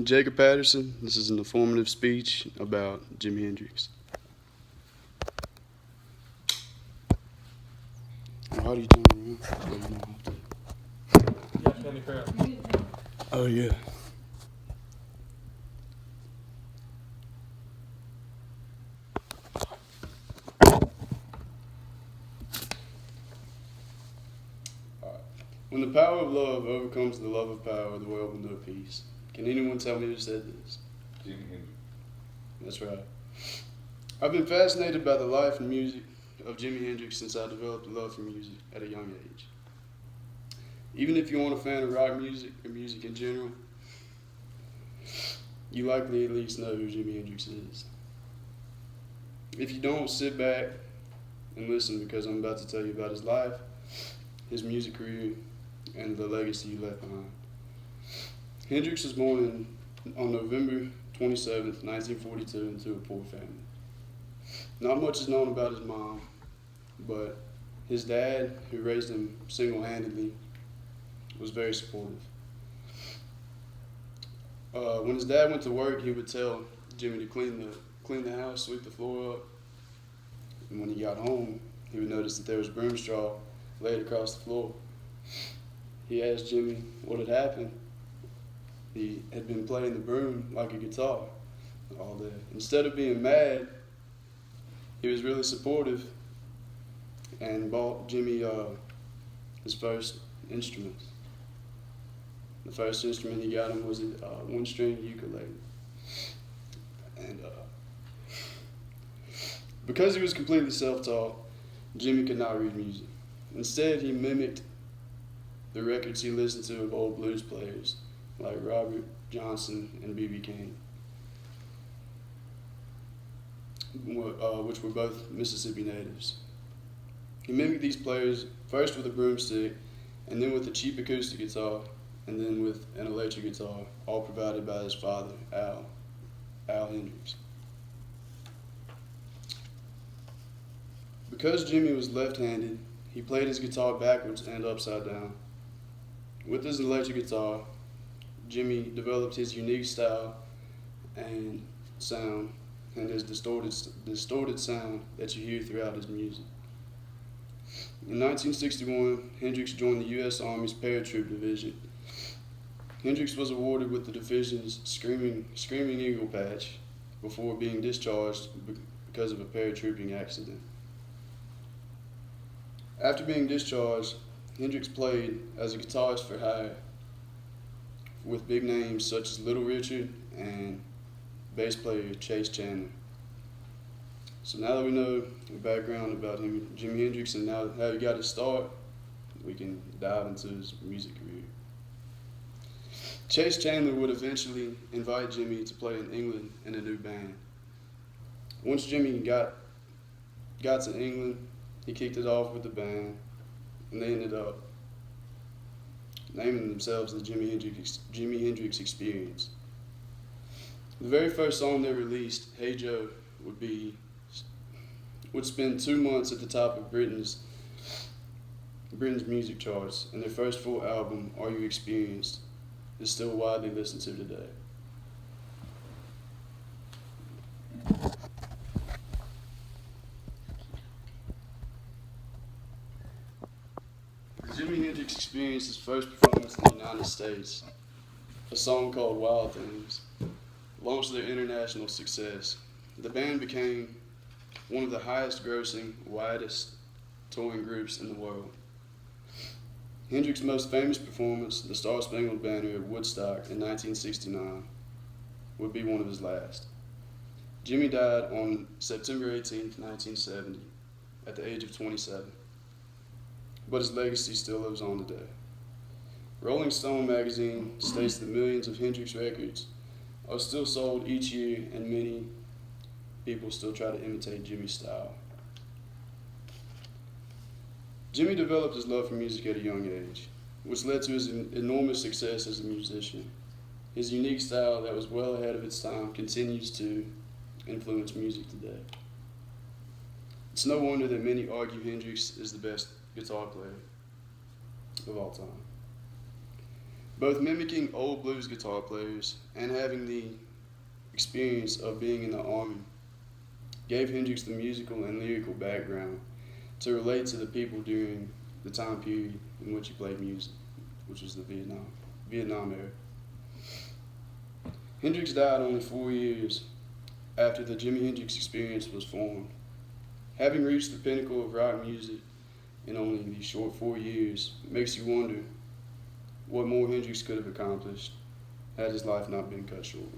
Jacob Patterson. This is an informative speech about Jimi Hendrix. How do you turn around? Oh, you don't have to. Yeah, Penny Crab. Oh, yeah. When the power of love overcomes the love of power, the world will know peace. Can anyone tell me who said this? Jimi Hendrix. That's right. I've been fascinated by the life and music of Jimi Hendrix since I developed a love for music at a young age. Even if you aren't a fan of rock music or music in general, you likely at least know who Jimi Hendrix is. If you don't, sit back and listen because I'm about to tell you about his life, his music career, and the legacy he left behind. Hendrix was born on November 27th, 1942 into a poor family. Not much is known about his mom, but his dad, who raised him single-handedly, was very supportive. When his dad went to work, he would tell Jimmy to clean the house, sweep the floor up, and when he got home, he would notice that there was broom straw laid across the floor. He asked Jimmy what had happened. He had been playing the broom like a guitar all day. Instead of being mad, he was really supportive and bought Jimmy his first instrument. The first instrument he got him was a one-string ukulele. And because he was completely self-taught, Jimmy could not read music. Instead, he mimicked the records he listened to of old blues players like Robert Johnson and B.B. King, which were both Mississippi natives. He mimicked these players first with a broomstick, and then with a cheap acoustic guitar, and then with an electric guitar, all provided by his father, Al Hendrix. Because Jimmy was left-handed, he played his guitar backwards and upside down. With his electric guitar, Jimmy developed his unique style and sound and his distorted sound that you hear throughout his music. In 1961, Hendrix joined the U.S. Army's Paratroop Division. Hendrix was awarded with the division's Screaming Eagle Patch before being discharged because of a paratrooping accident. After being discharged, Hendrix played as a guitarist for hire with big names such as Little Richard and bass player Chase Chandler. So now that we know the background about him, Jimi Hendrix, and now how he got his start, we can dive into his music career. Chase Chandler would eventually invite Jimmy to play in England in a new band. Once Jimmy got to England, he kicked it off with the band, and they ended up naming themselves the Jimi Hendrix Experience. The very first song they released, Hey Joe, would spend 2 months at the top of Britain's music charts, and their first full album, Are You Experienced, is still widely listened to today. Jimi Hendrix experienced his first performance in the United States. A song called Wild Things launched their international success. The band became one of the highest grossing, widest touring groups in the world. Hendrix's most famous performance, the Star Spangled Banner at Woodstock in 1969, would be one of his last. Jimmy died on September 18, 1970, at the age of 27. But his legacy still lives on today. Rolling Stone magazine states that millions of Hendrix records are still sold each year, and many people still try to imitate Jimmy's style. Jimmy developed his love for music at a young age, which led to his enormous success as a musician. His unique style that was well ahead of its time continues to influence music today. It's no wonder that many argue Hendrix is the best guitar player of all time. Both mimicking old blues guitar players and having the experience of being in the army gave Hendrix the musical and lyrical background to relate to the people during the time period in which he played music, which was the Vietnam era. Hendrix died only 4 years after the Jimi Hendrix Experience was formed. Having reached the pinnacle of rock music in only these short 4 years makes you wonder what more Hendrix could have accomplished had his life not been cut short.